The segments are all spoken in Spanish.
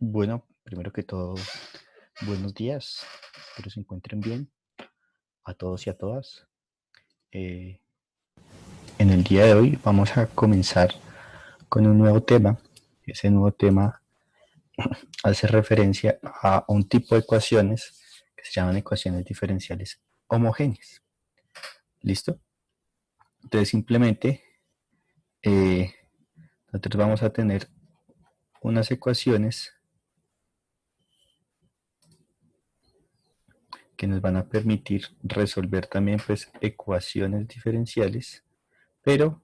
Bueno, primero que todo, buenos días. Espero se encuentren bien a todos y a todas. En el día de hoy vamos a comenzar con un nuevo tema. Ese nuevo tema hace referencia a un tipo de ecuaciones que se llaman ecuaciones diferenciales homogéneas. ¿Listo? Entonces simplemente nosotros vamos a tener unas ecuaciones que nos van a permitir resolver también pues ecuaciones diferenciales, pero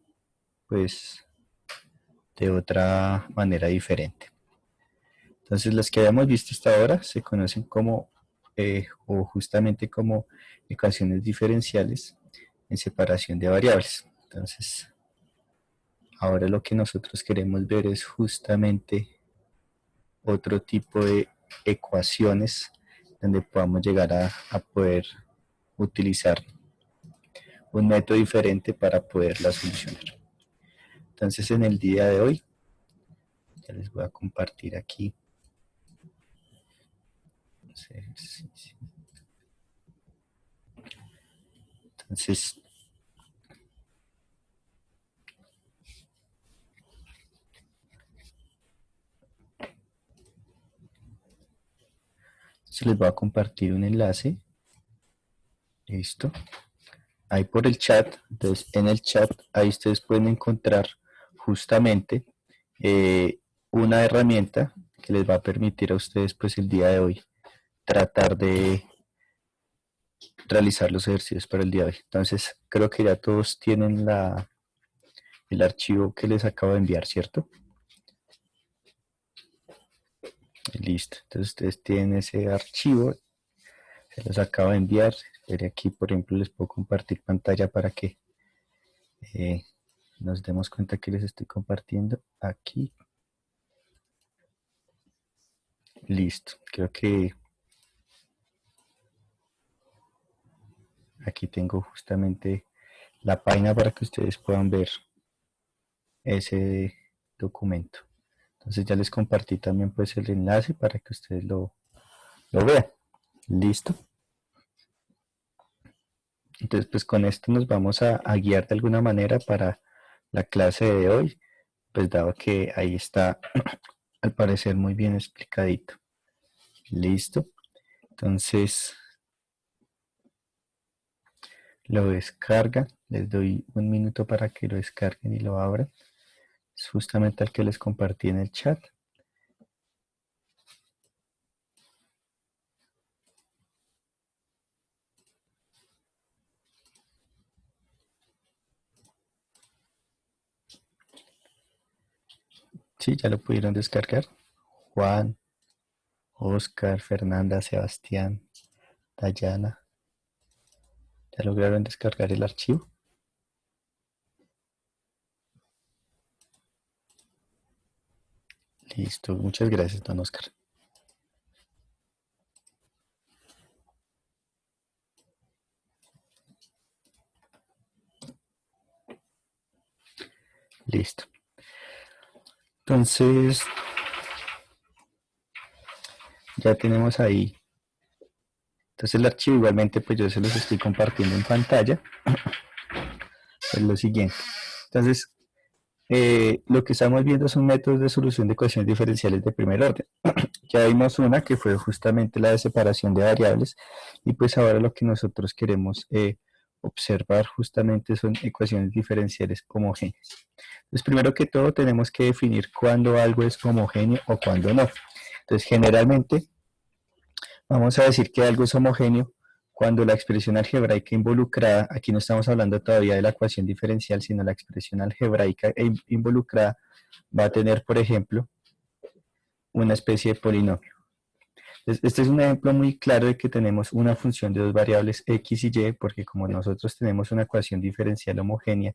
pues de otra manera diferente. Entonces las que habíamos visto hasta ahora se conocen como o justamente como ecuaciones diferenciales en separación de variables. Entonces ahora lo que nosotros queremos ver es justamente otro tipo de ecuaciones donde podamos llegar a poder utilizar un método diferente para poderla solucionar. Entonces en el día de hoy ya les voy a compartir aquí. Entonces les voy a compartir un enlace. Listo. Ahí por el chat. Entonces en el chat ahí ustedes pueden encontrar justamente una herramienta que les va a permitir a ustedes pues el día de hoy tratar de realizar los ejercicios para el día de hoy. Entonces creo que ya todos tienen el archivo que les acabo de enviar, ¿cierto? Listo. Entonces ustedes tienen ese archivo. Se los acabo de enviar. Veré aquí, por ejemplo, les puedo compartir pantalla para que nos demos cuenta que les estoy compartiendo aquí. Listo. Creo que aquí tengo justamente la página para que ustedes puedan ver ese documento. Entonces ya les compartí también pues el enlace para que ustedes lo vean. Listo. Entonces pues con esto nos vamos a guiar de alguna manera para la clase de hoy, pues dado que ahí está al parecer muy bien explicadito. Listo. Entonces lo descargan, les doy un minuto para que lo descarguen y lo abran. Es justamente el que les compartí en el chat. Sí, ya lo pudieron descargar. Juan, Oscar, Fernanda, Sebastián, Dayana. ¿Ya lograron descargar el archivo? Listo, muchas gracias, don Oscar. Listo. Entonces, ya tenemos ahí. Entonces el archivo igualmente pues yo se los estoy compartiendo en pantalla. Es lo siguiente. Entonces, lo que estamos viendo son métodos de solución de ecuaciones diferenciales de primer orden. Ya vimos una que fue justamente la de separación de variables y pues ahora lo que nosotros queremos observar justamente son ecuaciones diferenciales homogéneas. Entonces primero que todo tenemos que definir cuándo algo es homogéneo o cuándo no. Entonces generalmente vamos a decir que algo es homogéneo cuando la expresión algebraica involucrada, aquí no estamos hablando todavía de la ecuación diferencial, sino la expresión algebraica involucrada va a tener, por ejemplo, una especie de polinomio. Este es un ejemplo muy claro de que tenemos una función de dos variables x y y, porque como nosotros tenemos una ecuación diferencial homogénea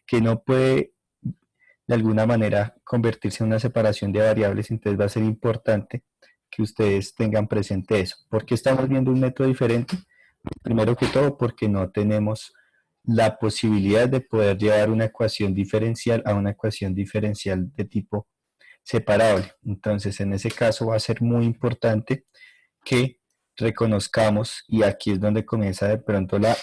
que no puede de alguna manera convertirse en una separación de variables, entonces va a ser importante que ustedes tengan presente eso. ¿Por qué estamos viendo un método diferente? Primero que todo, porque no tenemos la posibilidad de poder llevar una ecuación diferencial a una ecuación diferencial de tipo separable. Entonces, en ese caso va a ser muy importante que reconozcamos, y aquí es donde comienza de pronto la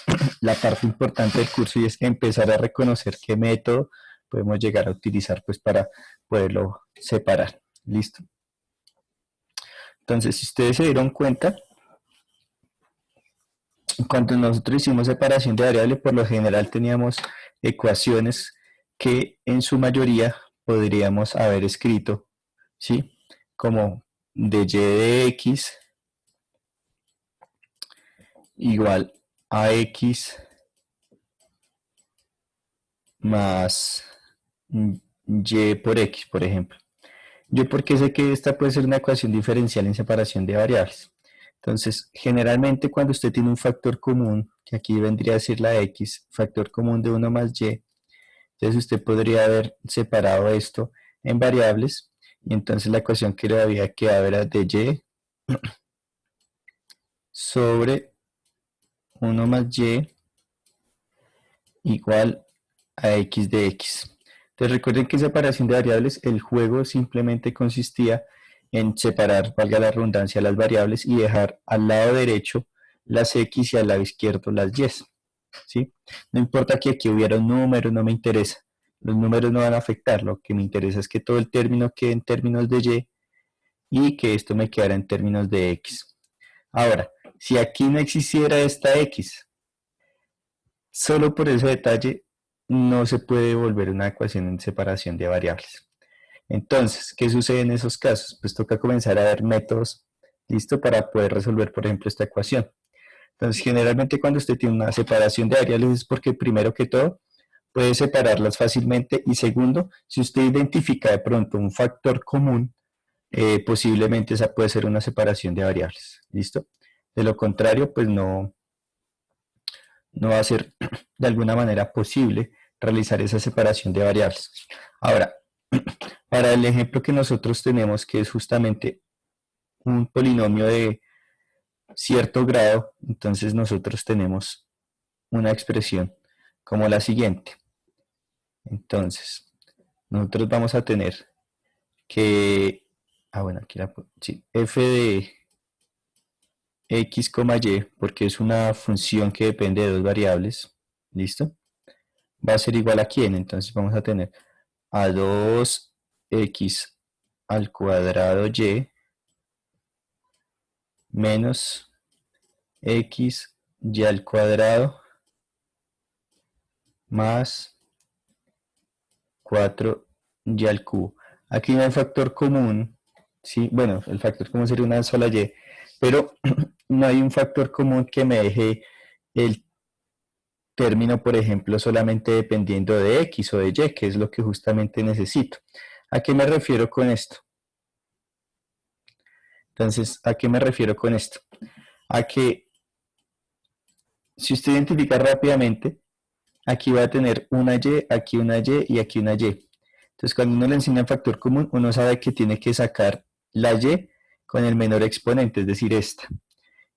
parte importante del curso, y es empezar a reconocer qué método podemos llegar a utilizar pues para poderlo separar. ¿Listo? Entonces, si ustedes se dieron cuenta, cuando nosotros hicimos separación de variables, por lo general teníamos ecuaciones que en su mayoría podríamos haber escrito, ¿sí? Como de y de x igual a x más y por x, por ejemplo. Yo porque sé que esta puede ser una ecuación diferencial en separación de variables. Entonces, generalmente cuando usted tiene un factor común, que aquí vendría a ser la x, factor común de 1 más y, entonces usted podría haber separado esto en variables, y entonces la ecuación que le había quedado era de y sobre 1 más y igual a x de x. Entonces recuerden que en separación de variables el juego simplemente consistía en separar, valga la redundancia, las variables y dejar al lado derecho las x y al lado izquierdo las y. ¿Sí? No importa que aquí hubiera un número, no me interesa. Los números no van a afectar, lo que me interesa es que todo el término quede en términos de y que esto me quedara en términos de x. Ahora, si aquí no existiera esta x, solo por ese detalle no se puede volver una ecuación en separación de variables. Entonces, ¿qué sucede en esos casos? Pues toca comenzar a ver métodos, ¿listo? Para poder resolver, por ejemplo, esta ecuación. Entonces, generalmente cuando usted tiene una separación de variables es porque, primero que todo, puede separarlas fácilmente, y segundo, si usted identifica de pronto un factor común, posiblemente esa puede ser una separación de variables, ¿listo? De lo contrario, pues no va a ser de alguna manera posible realizar esa separación de variables. Ahora, para el ejemplo que nosotros tenemos, que es justamente un polinomio de cierto grado, entonces nosotros tenemos una expresión como la siguiente. Entonces, nosotros vamos a tener que, bueno, aquí sí, f de x, y, porque es una función que depende de dos variables, ¿listo? Va a ser igual a quién, entonces vamos a tener a 2x al cuadrado y menos x y al cuadrado más 4y al cubo. Aquí no hay factor común, ¿sí? Bueno, el factor común sería una sola y, pero no hay un factor común que me deje el término, por ejemplo, solamente dependiendo de x o de y, que es lo que justamente necesito. ¿A qué me refiero con esto? Entonces, ¿a qué me refiero con esto? A que si usted identifica rápidamente, aquí va a tener una y, aquí una y y aquí una y. Entonces, cuando uno le enseña un factor común, uno sabe que tiene que sacar la y con el menor exponente, es decir, esta.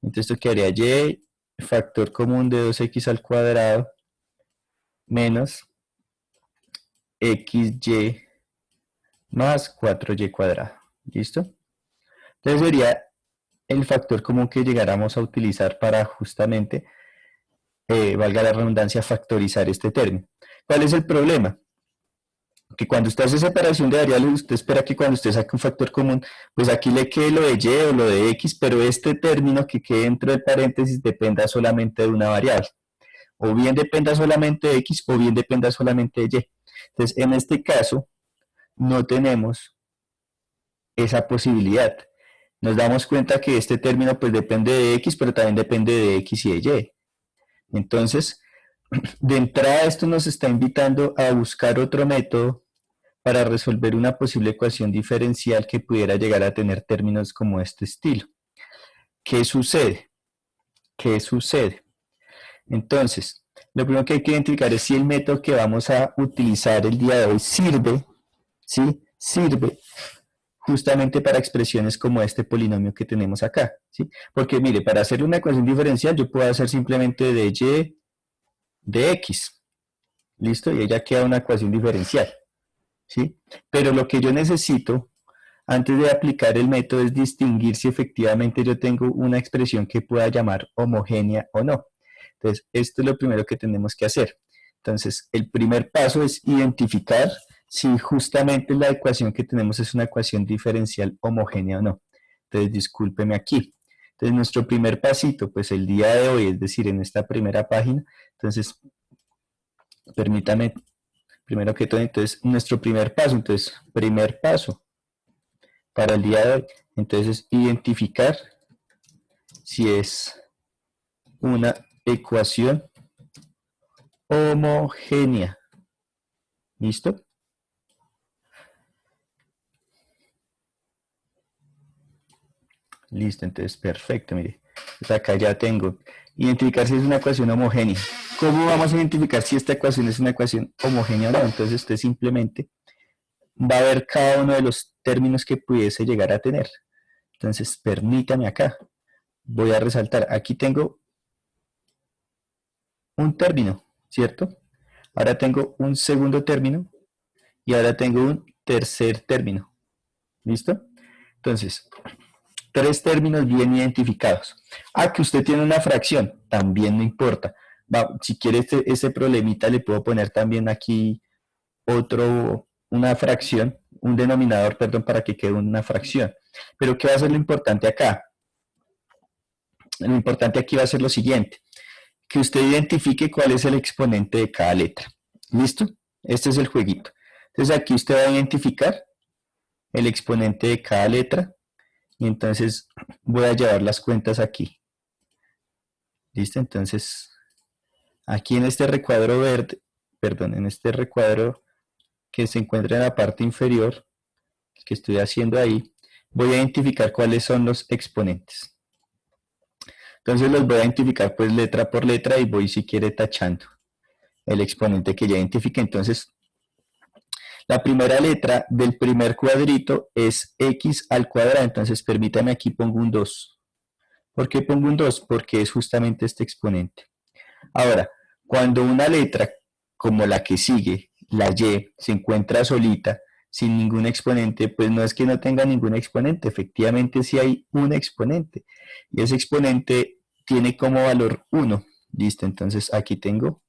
Entonces, esto quedaría y factor común de 2x al cuadrado menos xy más 4y cuadrado. ¿Listo? Entonces sería el factor común que llegáramos a utilizar para justamente, valga la redundancia, factorizar este término. ¿Cuál es el problema? Que cuando usted hace separación de variables, usted espera que cuando usted saque un factor común, pues aquí le quede lo de y o lo de x, pero este término que quede dentro del paréntesis dependa solamente de una variable. O bien dependa solamente de x, o bien dependa solamente de y. Entonces, en este caso, no tenemos esa posibilidad. Nos damos cuenta que este término pues depende de x, pero también depende de x y de y. Entonces, de entrada esto nos está invitando a buscar otro método para resolver una posible ecuación diferencial que pudiera llegar a tener términos como este estilo. ¿Qué sucede? ¿Qué sucede? Entonces, lo primero que hay que identificar es si el método que vamos a utilizar el día de hoy sirve, ¿sí? Sirve justamente para expresiones como este polinomio que tenemos acá, ¿sí? Porque mire, para hacer una ecuación diferencial yo puedo hacer simplemente de y de x, ¿listo? Y ya queda una ecuación diferencial, ¿sí? Pero lo que yo necesito antes de aplicar el método es distinguir si efectivamente yo tengo una expresión que pueda llamar homogénea o no. Entonces, esto es lo primero que tenemos que hacer. Entonces, el primer paso es identificar si justamente la ecuación que tenemos es una ecuación diferencial homogénea o no. Entonces, discúlpeme aquí. Entonces, nuestro primer pasito, pues el día de hoy, es decir, en esta primera página, entonces, permítame, primero que todo, entonces, nuestro primer paso, para el día de hoy, entonces, identificar si es una ecuación homogénea. ¿Listo? Listo, entonces perfecto, mire. Pues acá ya tengo. Identificar si es una ecuación homogénea. ¿Cómo vamos a identificar si esta ecuación es una ecuación homogénea o no? Entonces usted simplemente va a ver cada uno de los términos que pudiese llegar a tener. Entonces permítame acá. Voy a resaltar. Aquí tengo un término, ¿cierto? Ahora tengo un segundo término y ahora tengo un tercer término. ¿Listo? Entonces, tres términos bien identificados. Ah, que usted tiene una fracción, también no importa. Si quiere este problemita, le puedo poner también aquí una fracción, un denominador, perdón, para que quede una fracción. Pero ¿qué va a ser lo importante acá? Lo importante aquí va a ser lo siguiente, que usted identifique cuál es el exponente de cada letra. ¿Listo? Este es el jueguito. Entonces aquí usted va a identificar el exponente de cada letra y entonces voy a llevar las cuentas aquí. ¿Listo? Entonces, aquí en este recuadro verde, perdón, en este recuadro que se encuentra en la parte inferior, que estoy haciendo ahí, voy a identificar cuáles son los exponentes. Entonces los voy a identificar pues letra por letra y voy si quiere tachando el exponente que ya identifique. Entonces, la primera letra del primer cuadrito es x al cuadrado, entonces permítame aquí pongo un 2. ¿Por qué pongo un 2? Porque es justamente este exponente. Ahora, cuando una letra como la que sigue, la y, se encuentra solita, sin ningún exponente, pues no es que no tenga ningún exponente, efectivamente sí hay un exponente. Y ese exponente tiene como valor 1. Listo, entonces aquí tengo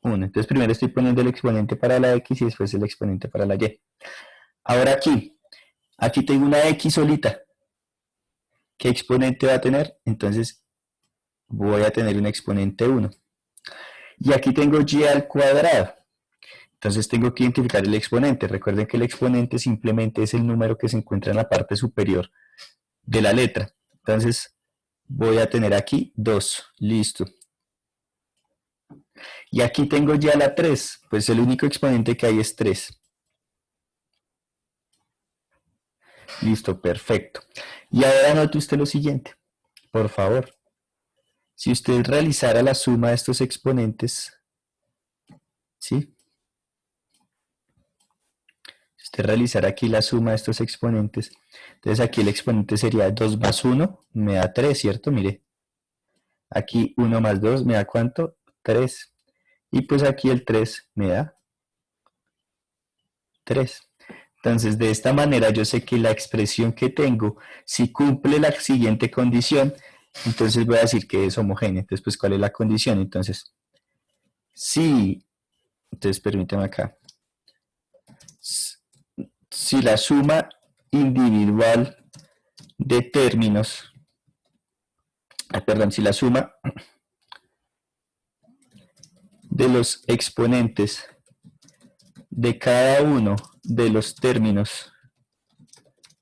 1. Entonces primero estoy poniendo el exponente para la x y después el exponente para la y. Ahora aquí tengo una x solita. ¿Qué exponente va a tener? Entonces voy a tener un exponente 1. Y aquí tengo y al cuadrado. Entonces tengo que identificar el exponente. Recuerden que el exponente simplemente es el número que se encuentra en la parte superior de la letra. Entonces voy a tener aquí 2. Listo. Y aquí tengo ya la 3. Pues el único exponente que hay es 3. Listo, perfecto. Y ahora note usted lo siguiente. Por favor. Si usted realizara la suma de estos exponentes, ¿sí? Usted realizará aquí la suma de estos exponentes. Entonces aquí el exponente sería 2 más 1, me da 3, ¿cierto? Mire, aquí 1 más 2 me da ¿cuánto? 3. Y pues aquí el 3 me da 3. Entonces de esta manera yo sé que la expresión que tengo, si cumple la siguiente condición, entonces voy a decir que es homogénea. Entonces pues ¿cuál es la condición? Entonces, si, entonces permítame acá, si la suma individual de términos, perdón, si la suma de los exponentes de cada uno de los términos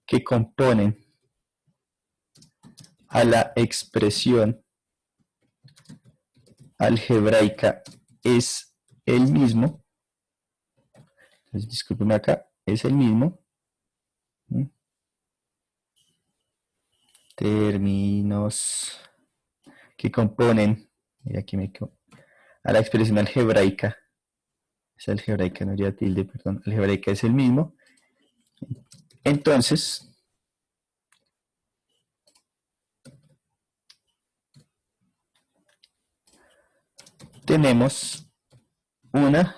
que componen a la expresión algebraica es el mismo, entonces, discúlpeme acá, es el mismo, términos que componen, mira aquí a la expresión algebraica, es algebraica, no ya tilde, perdón, algebraica es el mismo, Entonces, tenemos una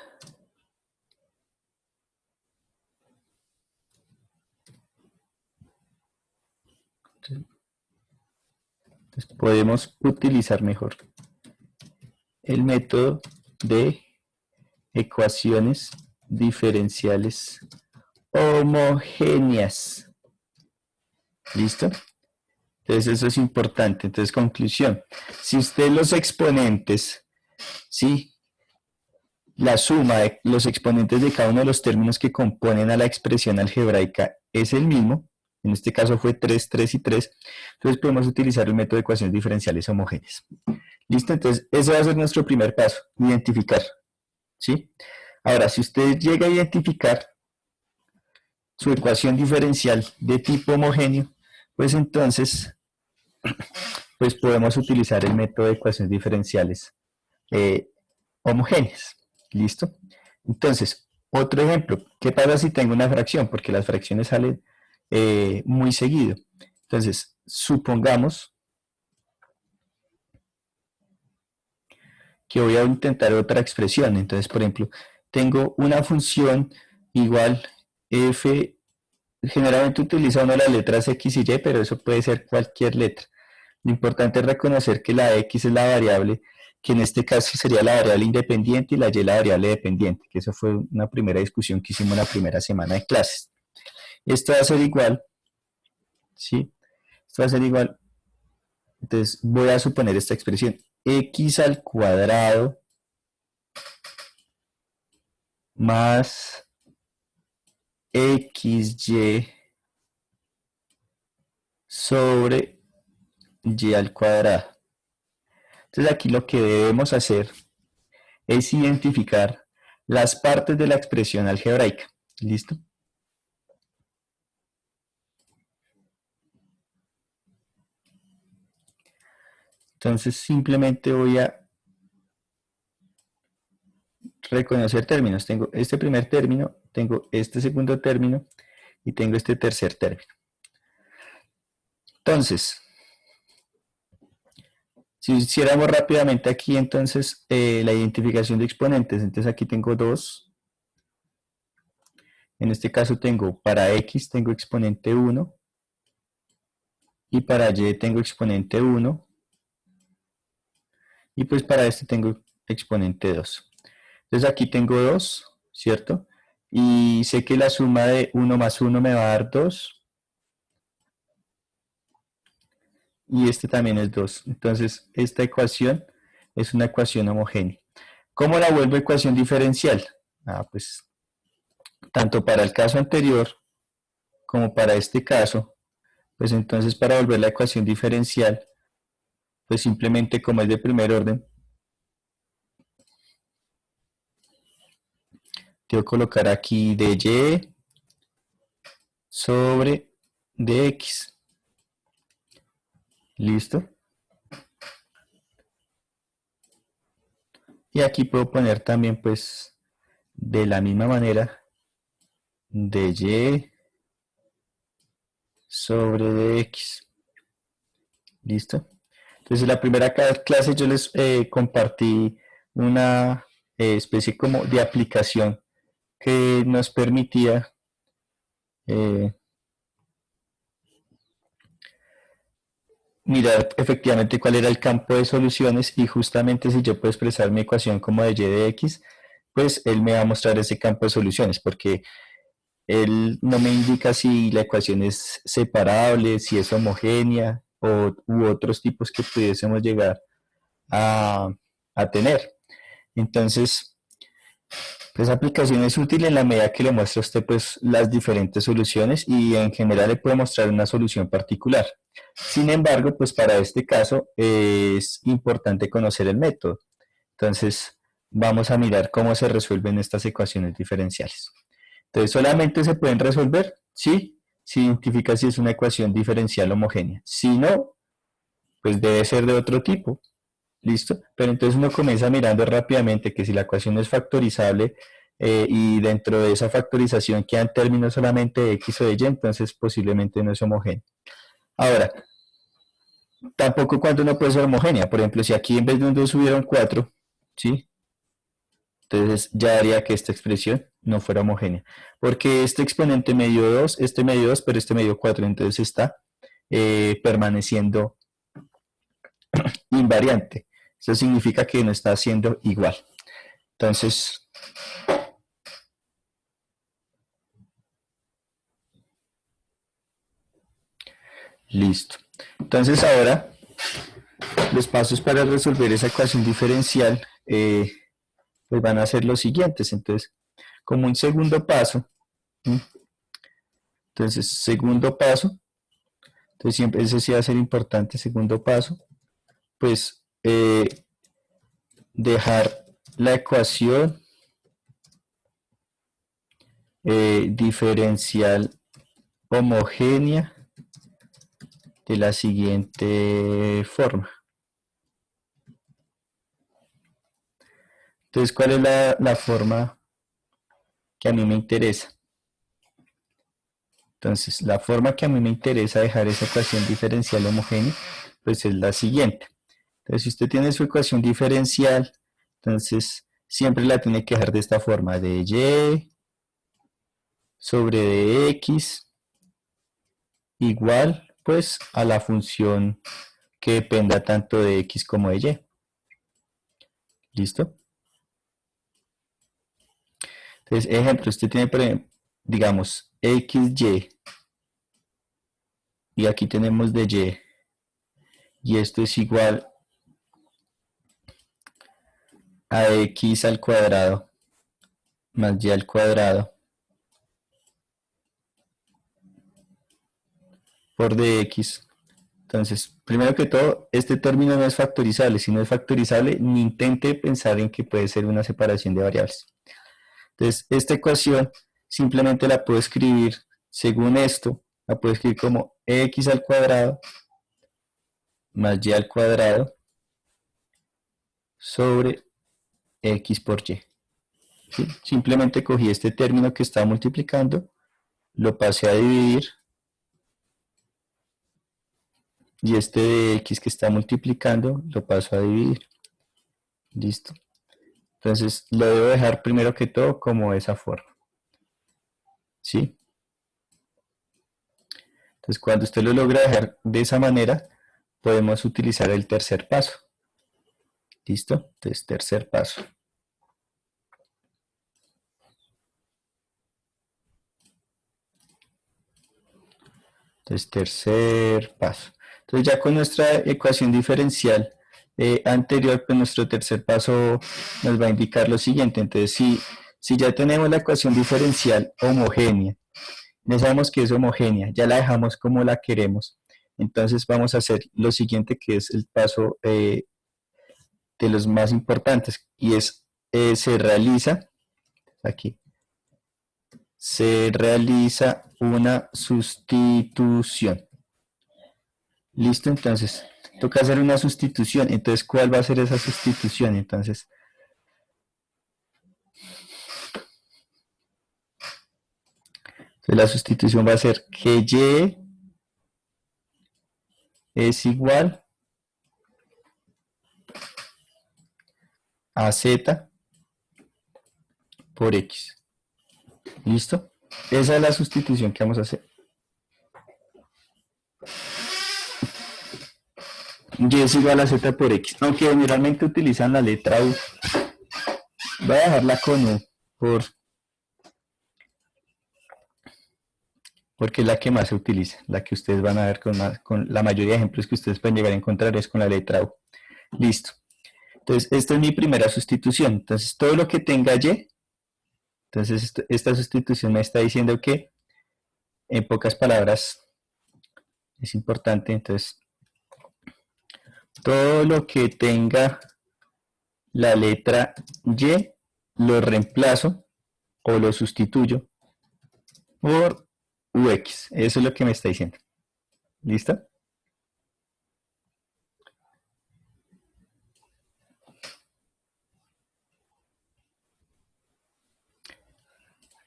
entonces podemos utilizar mejor el método de ecuaciones diferenciales homogéneas. ¿Listo? Entonces eso es importante. Entonces, conclusión. Si usted los exponentes, ¿sí? La suma de los exponentes de cada uno de los términos que componen a la expresión algebraica es el mismo, en este caso fue 3, 3 y 3, entonces podemos utilizar el método de ecuaciones diferenciales homogéneas. ¿Listo? Entonces, ese va a ser nuestro primer paso, identificar. ¿Sí? Ahora, si usted llega a identificar su ecuación diferencial de tipo homogéneo, pues entonces pues podemos utilizar el método de ecuaciones diferenciales homogéneas. ¿Listo? Entonces, otro ejemplo, ¿qué pasa si tengo una fracción? Porque las fracciones salen muy seguido. Entonces, supongamos que voy a intentar otra expresión. Entonces, por ejemplo, tengo una función igual f, generalmente utiliza uno las letras x y y, pero eso puede ser cualquier letra. Lo importante es reconocer que la x es la variable, que en este caso sería la variable independiente y la y la variable dependiente, que eso fue una primera discusión que hicimos la primera semana de clases. Esto va a ser igual, ¿sí? Esto va a ser igual, entonces voy a suponer esta expresión, x al cuadrado más xy sobre y al cuadrado. Entonces aquí lo que debemos hacer es identificar las partes de la expresión algebraica. ¿Listo? Entonces simplemente voy a reconocer términos. Tengo este primer término, tengo este segundo término y tengo este tercer término. Entonces, si hiciéramos rápidamente aquí entonces la identificación de exponentes, entonces aquí tengo 2. En este caso tengo para x tengo exponente 1 y para y tengo exponente 1 y pues para este tengo exponente 2. Entonces aquí tengo 2, ¿cierto? Y sé que la suma de 1 más 1 me va a dar 2. Y este también es 2. Entonces esta ecuación es una ecuación homogénea. ¿Cómo la vuelvo ecuación diferencial? Pues tanto para el caso anterior como para este caso, pues entonces para volver la ecuación diferencial, pues simplemente como es de primer orden, tengo que colocar aquí dy sobre dx. ¿Listo? Y aquí puedo poner también pues de la misma manera dy sobre dx. ¿Listo? Entonces en la primera clase yo les compartí una especie como de aplicación que nos permitía eh, mirar efectivamente cuál era el campo de soluciones y justamente si yo puedo expresar mi ecuación como de y de x, pues él me va a mostrar ese campo de soluciones porque él no me indica si la ecuación es separable, si es homogénea u otros tipos que pudiésemos llegar a, a tener. Entonces, esa aplicación es útil en la medida que le muestra a usted pues, las diferentes soluciones y en general le puede mostrar una solución particular. Sin embargo, pues para este caso es importante conocer el método. Entonces, vamos a mirar cómo se resuelven estas ecuaciones diferenciales. Entonces, solamente se pueden resolver si se identifica si es una ecuación diferencial homogénea. Si no, pues debe ser de otro tipo. ¿Listo? Pero entonces uno comienza mirando rápidamente que si la ecuación no es factorizable, y dentro de esa factorización quedan términos solamente de X o de Y, entonces posiblemente no es homogénea. Ahora, tampoco cuando no puede ser homogénea. Por ejemplo, si aquí en vez de un 2 hubiera un 4, ¿sí? Entonces ya haría que esta expresión no fuera homogénea. Porque este exponente me dio 2, este me dio 2, pero este me dio 4, entonces está permaneciendo invariante. Eso significa que no está haciendo igual. Entonces, listo. Entonces ahora, los pasos para resolver esa ecuación diferencial pues van a ser los siguientes. Entonces, como un segundo paso, ¿sí? Entonces, segundo paso, entonces siempre ese sí va a ser importante, segundo paso, pues dejar la ecuación diferencial homogénea de la siguiente forma. Entonces, ¿cuál es la forma que a mí me interesa? Entonces, la forma que a mí me interesa dejar esa ecuación diferencial homogénea, pues es la siguiente. Entonces, si usted tiene su ecuación diferencial, entonces siempre la tiene que dejar de esta forma, de y sobre dx igual, pues, a la función que dependa tanto de x como de y. ¿Listo? Entonces, ejemplo, usted tiene, por ejemplo, digamos, xy, y aquí tenemos de y esto es igual a x al cuadrado más y al cuadrado por dx. Entonces, primero que todo, este término no es factorizable. Si no es factorizable, ni intente pensar en que puede ser una separación de variables. Entonces, esta ecuación simplemente la puedo escribir según esto, la puedo escribir como x al cuadrado más y al cuadrado sobre x por y. ¿Sí? Simplemente cogí este término que está multiplicando, lo pasé a dividir, y este de x que está multiplicando lo paso a dividir. Listo. Entonces lo debo dejar primero que todo como esa forma. ¿Sí? Entonces cuando usted lo logra dejar de esa manera, podemos utilizar el tercer paso. ¿Listo? Entonces tercer paso. Entonces tercer paso. Entonces ya con nuestra ecuación diferencial anterior, pues nuestro tercer paso nos va a indicar lo siguiente. Entonces si ya tenemos la ecuación diferencial homogénea, ya sabemos que es homogénea, ya la dejamos como la queremos. Entonces vamos a hacer lo siguiente, que es el paso de los más importantes, y es se realiza aquí, se realiza una sustitución. Listo, entonces toca hacer una sustitución. Entonces, ¿cuál va a ser esa sustitución? Entonces, la sustitución va a ser que y es igual a z por x. ¿Listo? Esa es la sustitución que vamos a hacer. Y es igual a z por x. Aunque generalmente utilizan la letra u. Voy a dejarla con u porque es la que más se utiliza. La que ustedes van a ver con la mayoría de ejemplos que ustedes pueden llegar a encontrar es con la letra u. Listo. Entonces, esta es mi primera sustitución. Entonces, todo lo que tenga y, entonces esta sustitución me está diciendo que, en pocas palabras, es importante, entonces, todo lo que tenga la letra y, lo reemplazo o lo sustituyo por ux. Eso es lo que me está diciendo. ¿Listo?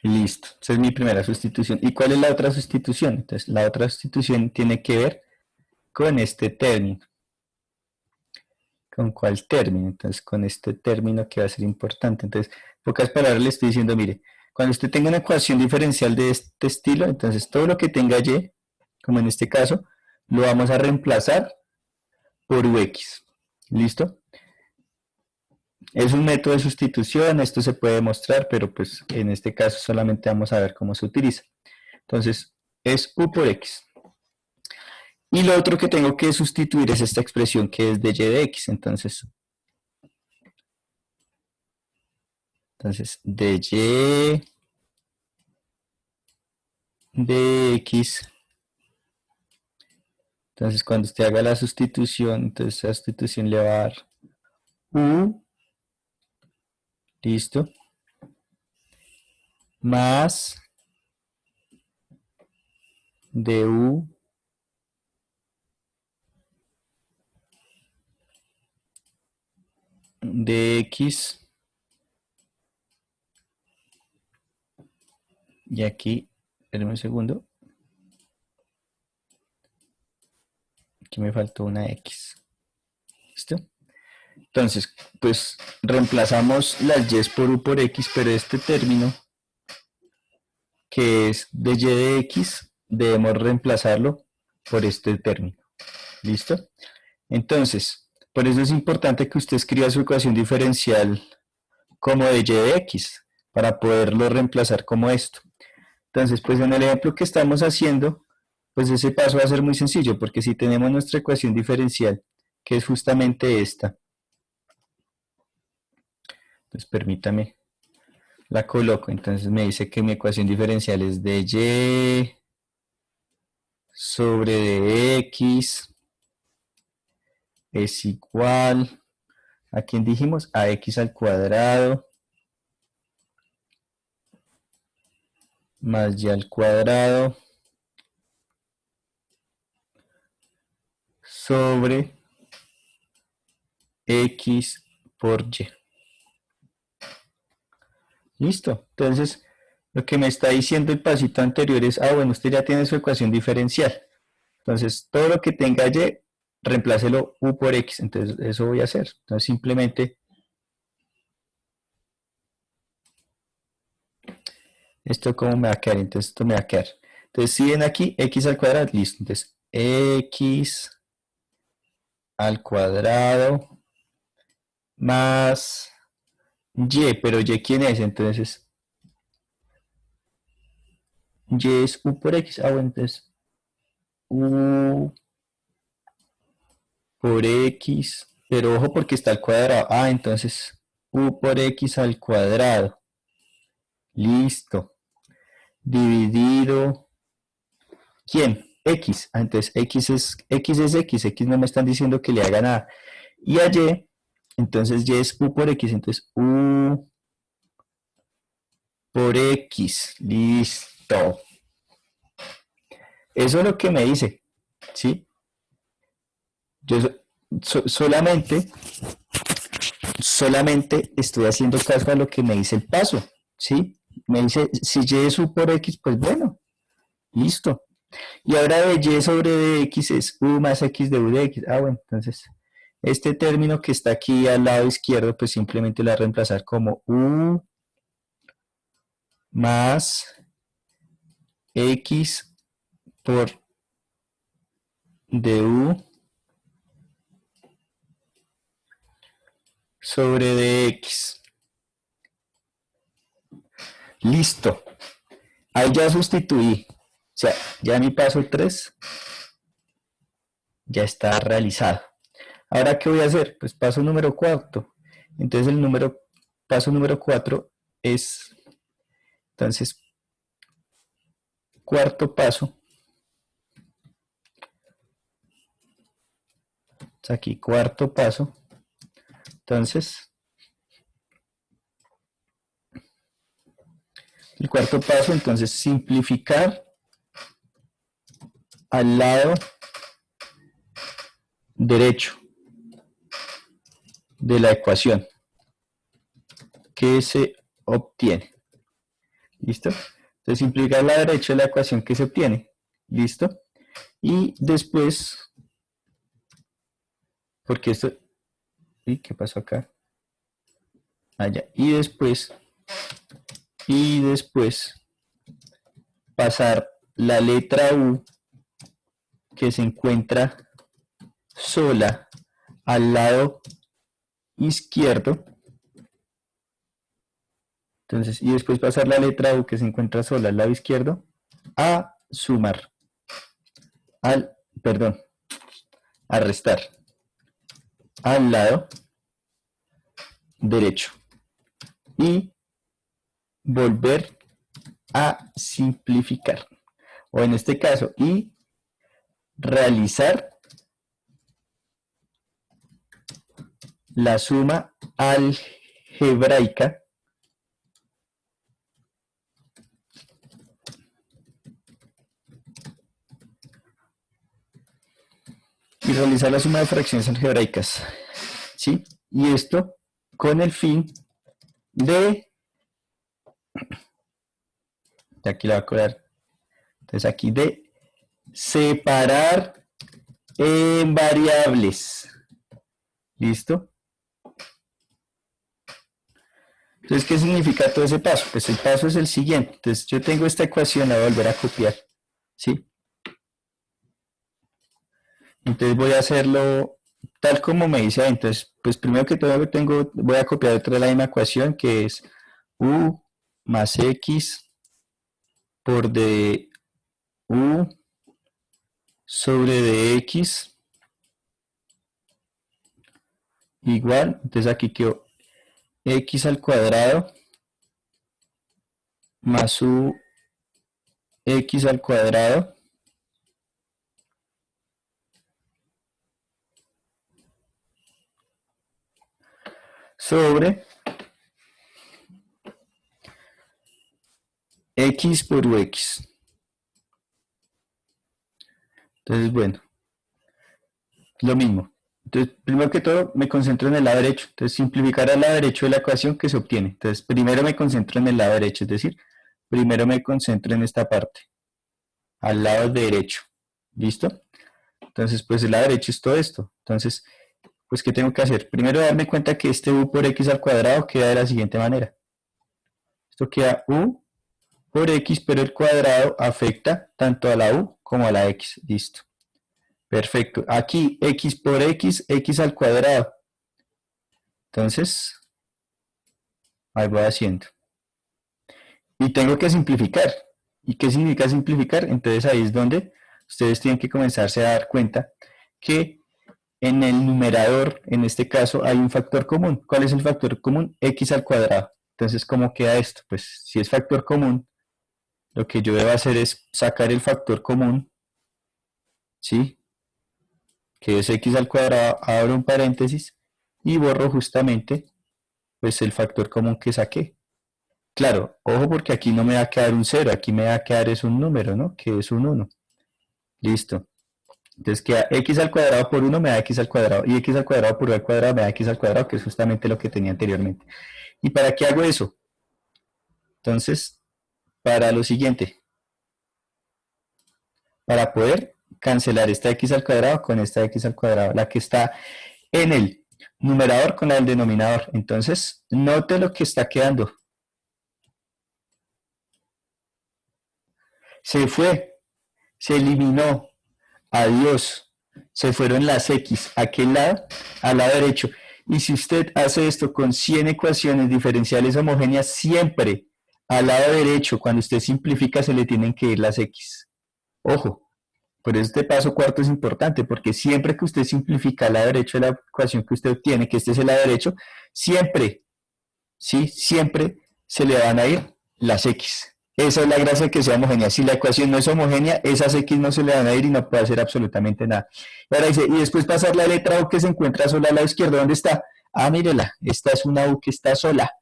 Listo, esa es mi primera sustitución. ¿Y cuál es la otra sustitución? Entonces, la otra sustitución tiene que ver con este término. ¿Con cuál término? Entonces, con este término que va a ser importante. Entonces, en pocas palabras le estoy diciendo, mire, cuando usted tenga una ecuación diferencial de este estilo, entonces todo lo que tenga y, como en este caso, lo vamos a reemplazar por ux. ¿Listo? Es un método de sustitución, esto se puede demostrar, pero pues en este caso solamente vamos a ver cómo se utiliza. Entonces, es u por x. Y lo otro que tengo que sustituir es esta expresión que es de y de x. Entonces de y de x. Entonces, cuando usted haga la sustitución, entonces la sustitución le va a dar u, listo, más du de x. Y aquí, espérenme un segundo, aquí me faltó una x. ¿Listo? Entonces, pues reemplazamos las y por u por x, pero este término, que es de y de x, debemos reemplazarlo por este término. ¿Listo? Entonces, por eso es importante que usted escriba su ecuación diferencial como de y de x, para poderlo reemplazar como esto. Entonces, pues en el ejemplo que estamos haciendo, pues ese paso va a ser muy sencillo, porque si tenemos nuestra ecuación diferencial, que es justamente esta, pues permítame, la coloco. Entonces me dice que mi ecuación diferencial es de y sobre de x es igual, ¿a quién dijimos? A x al cuadrado más y al cuadrado sobre x por y. Listo. Entonces, lo que me está diciendo el pasito anterior es, bueno, usted ya tiene su ecuación diferencial. Entonces, todo lo que tenga y, reemplácelo u por x. Entonces, eso voy a hacer. Entonces, simplemente, ¿esto cómo me va a quedar? Entonces, esto me va a quedar. Entonces, si ven aquí, x al cuadrado, listo. Entonces, x al cuadrado más y, pero y, ¿quién es? Entonces, y es u por x. Bueno, entonces, u por x, pero ojo porque está al cuadrado. Entonces u por x al cuadrado. Listo. Dividido. ¿Quién? X. Entonces x, no me están diciendo que le haga nada. Y a y, entonces y es u por x, entonces u por x. Listo. Eso es lo que me dice, ¿sí? Yo solamente estoy haciendo caso a lo que me dice el paso, ¿sí? Me dice, si y es u por x, pues bueno, listo. Y ahora de y sobre de x es u más x de u de x. Bueno, entonces, este término que está aquí al lado izquierdo, pues simplemente lo voy a reemplazar como u más x por du sobre dx. Listo. Ahí ya sustituí. O sea, ya mi paso 3 ya está realizado. Ahora, ¿qué voy a hacer? Pues paso número 4. Entonces, paso número 4 es, entonces, cuarto paso. Aquí, cuarto paso. Entonces, el cuarto paso, entonces, simplificar al lado derecho de la ecuación que se obtiene. ¿Listo? Entonces simplificar el lado derecho de la ecuación que se obtiene. ¿Listo? Y después, porque esto, ¿y qué pasó acá? Allá. Y después pasar la letra U que se encuentra sola al lado izquierdo. Entonces, y después pasar la letra U que se encuentra sola al lado izquierdo a sumar, al, perdón, a restar al lado derecho y volver a simplificar. O en este caso, y realizar la suma algebraica y realizar la suma de fracciones algebraicas, ¿sí? Y esto con el fin de, aquí la voy a colar, entonces aquí de separar en variables, ¿listo? Entonces, ¿qué significa todo ese paso? Pues el paso es el siguiente, entonces yo tengo esta ecuación, la voy a volver a copiar, ¿sí? Entonces voy a hacerlo tal como me dice ahí. Entonces, pues primero que todo voy a copiar otra de la misma ecuación que es u más x por du sobre dx igual, entonces aquí quedó x al cuadrado más u x al cuadrado sobre x por ux. Entonces, bueno, lo mismo. Entonces, primero que todo, me concentro en el lado derecho. Entonces, simplificar al lado derecho de la ecuación que se obtiene. Entonces, primero me concentro en el lado derecho, es decir, primero me concentro en esta parte, al lado derecho. ¿Listo? Entonces, pues el lado derecho es todo esto. Entonces, pues, ¿qué tengo que hacer? Primero darme cuenta que este u por x al cuadrado queda de la siguiente manera. Esto queda u por x, pero el cuadrado afecta tanto a la u como a la x. Listo. Perfecto. Aquí x por x, x al cuadrado. Entonces, ahí voy haciendo. Y tengo que simplificar. ¿Y qué significa simplificar? Entonces ahí es donde ustedes tienen que comenzarse a dar cuenta que en el numerador, en este caso, hay un factor común. ¿Cuál es el factor común? X al cuadrado. Entonces, ¿cómo queda esto? Pues si es factor común, lo que yo debo hacer es sacar el factor común, ¿sí? Que es x al cuadrado, abro un paréntesis y borro justamente pues el factor común que saqué. Claro, ojo porque aquí no me va a quedar un 0, aquí me va a quedar es un número, ¿no? Que es un 1. Listo. Entonces queda x al cuadrado por 1 me da x al cuadrado y x al cuadrado por y al cuadrado me da x al cuadrado, que es justamente lo que tenía anteriormente. ¿Y para qué hago eso? Entonces, para lo siguiente, para poder cancelar esta x al cuadrado con esta x al cuadrado, la que está en el numerador con la del denominador. Entonces, note lo que está quedando. Se fue, se eliminó, adiós, se fueron las x a aquel lado, al lado derecho. Y si usted hace esto con 100 ecuaciones diferenciales homogéneas, siempre al lado derecho, cuando usted simplifica, se le tienen que ir las x. Ojo, por eso este paso cuarto es importante, porque siempre que usted simplifica al lado derecho de la ecuación que usted obtiene, que este es el lado derecho, siempre, sí, siempre se le van a ir las x. Esa es la gracia de que sea homogénea. Si la ecuación no es homogénea, esas x no se le van a ir y no puede hacer absolutamente nada. Ahora dice, y después pasar la letra U que se encuentra sola al lado izquierdo. ¿Dónde está? Ah, mírela, esta es una U que está sola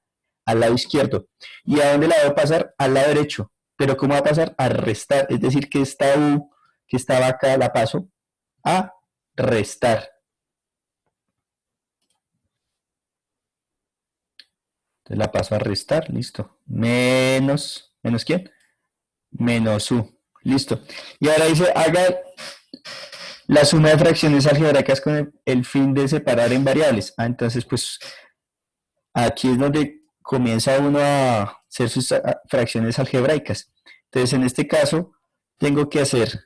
al lado izquierdo. ¿Y a dónde la debo pasar? Al lado derecho. Pero ¿cómo va a pasar? A restar. Es decir, que esta U que estaba acá la paso a restar. Entonces la paso a restar, listo. ¿Menos quién? Menos u. Listo. Y ahora dice, haga la suma de fracciones algebraicas con el fin de separar en variables. Entonces, pues aquí es donde comienza uno a hacer sus fracciones algebraicas. Entonces, en este caso, tengo que hacer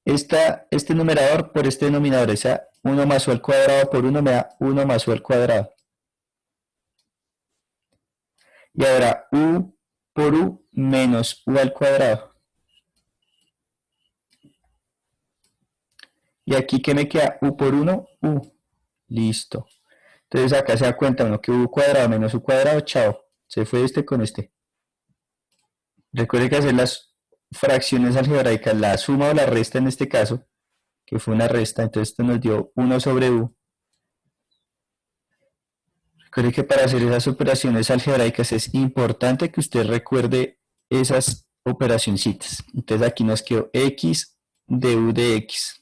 este numerador por este denominador, o sea, 1 más u al cuadrado por 1 me da 1 más u al cuadrado. Y ahora u por u menos u al cuadrado. Y aquí, ¿qué me queda? U por 1, u. Listo. Entonces acá se da cuenta uno que u cuadrado menos u cuadrado, chao. Se fue este con este. Recuerde que hacer las fracciones algebraicas, la suma o la resta en este caso, que fue una resta, entonces esto nos dio 1 sobre u. Recuerde que para hacer esas operaciones algebraicas es importante que usted recuerde esas operacioncitas. Entonces aquí nos quedó x de u de x.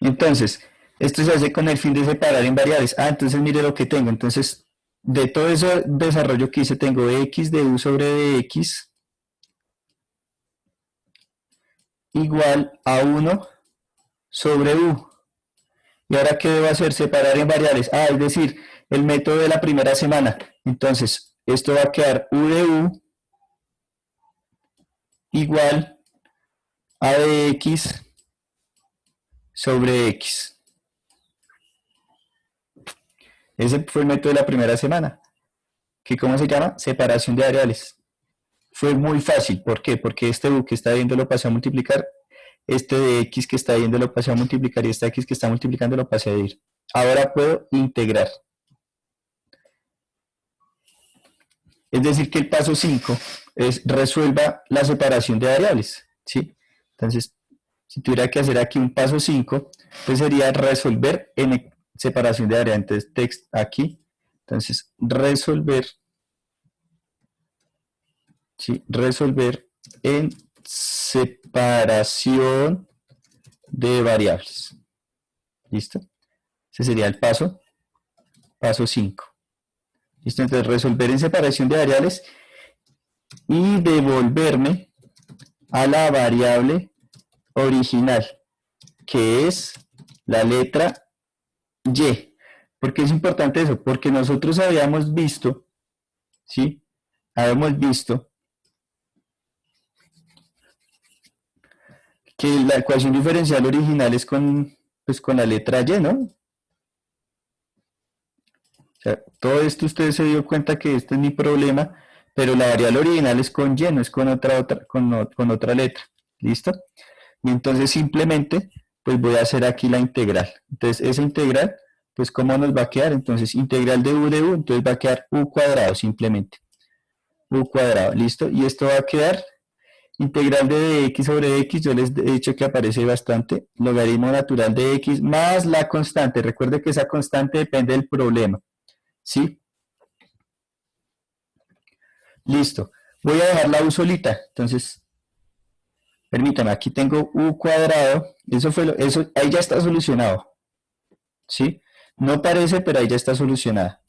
Entonces, esto se hace con el fin de separar en variables. Entonces mire lo que tengo. Entonces, de todo ese desarrollo que hice, tengo x de u sobre dx igual a 1 sobre u. ¿Y ahora qué debo hacer? Separar en variables. Es decir, el método de la primera semana. Entonces, esto va a quedar u de u igual a de x sobre x. Ese fue el método de la primera semana. ¿Que cómo se llama? Separación de variables. Fue muy fácil. ¿Por qué? Porque este u que está viendo lo pasé a multiplicar, este de x que está viendo lo pasé a multiplicar y este x que está multiplicando lo pasé a dividir. Ahora puedo integrar. Es decir, que el paso 5 es resuelva la separación de variables. ¿Sí? Entonces, si tuviera que hacer aquí un paso 5, pues sería resolver en separación de variables. Entonces, text aquí. Entonces, resolver, ¿sí? Resolver en separación de variables. ¿Listo? Ese sería el paso 5. ¿Listo? Entonces, resolver en separación de variables y devolverme a la variable original, que es la letra y. ¿Por qué es importante eso? Porque nosotros habíamos visto, ¿sí? Habíamos visto que la ecuación diferencial original es pues, con la letra y, ¿no? O sea, todo esto usted se dio cuenta que este es mi problema, pero la variable original es con y, no es con otra letra. ¿Listo? Y entonces simplemente, pues voy a hacer aquí la integral. Entonces esa integral, pues ¿cómo nos va a quedar? Entonces integral de u, entonces va a quedar u cuadrado simplemente. U cuadrado, ¿listo? Y esto va a quedar integral de x sobre x, yo les he dicho que aparece bastante, logaritmo natural de x más la constante. Recuerde que esa constante depende del problema, ¿sí? Listo. Voy a dejar la u solita, entonces, permítame, aquí tengo u cuadrado, eso ahí ya está solucionado, ¿sí? No parece, pero ahí ya está solucionada,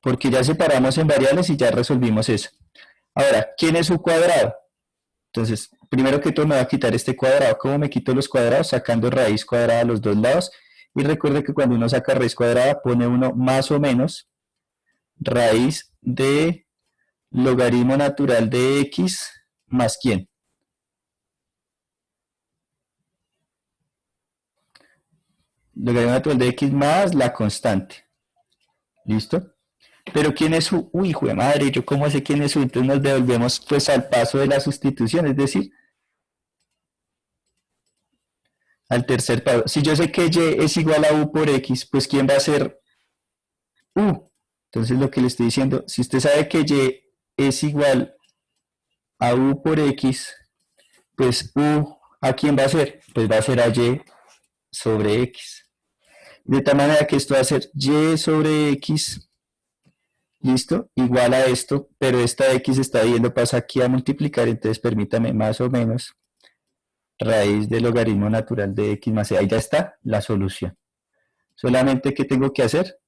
porque ya separamos en variables y ya resolvimos eso. Ahora, ¿quién es u cuadrado? Entonces, primero que todo me va a quitar este cuadrado. ¿Cómo me quito los cuadrados? Sacando raíz cuadrada a los dos lados. Y recuerde que cuando uno saca raíz cuadrada, pone uno más o menos raíz de logaritmo natural de x más ¿quién? Logaritmo natural de x más la constante. ¿Listo? Pero ¿quién es u? Uy, hijo de madre, ¿yo cómo sé quién es u? Entonces nos devolvemos pues al paso de la sustitución, es decir, al tercer paso. Si yo sé que y es igual a u por x, pues ¿quién va a ser u? Entonces lo que le estoy diciendo, si usted sabe que y es igual a u por x, pues u, ¿a quién va a ser? Pues va a ser a y sobre x. De tal manera que esto va a ser y sobre x, ¿listo? Igual a esto, pero esta x está yendo, pasa aquí a multiplicar, entonces permítame más o menos raíz del logaritmo natural de x más c. Ahí ya está la solución. Solamente, ¿qué tengo que hacer?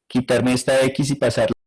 Quitarme esta x y pasarla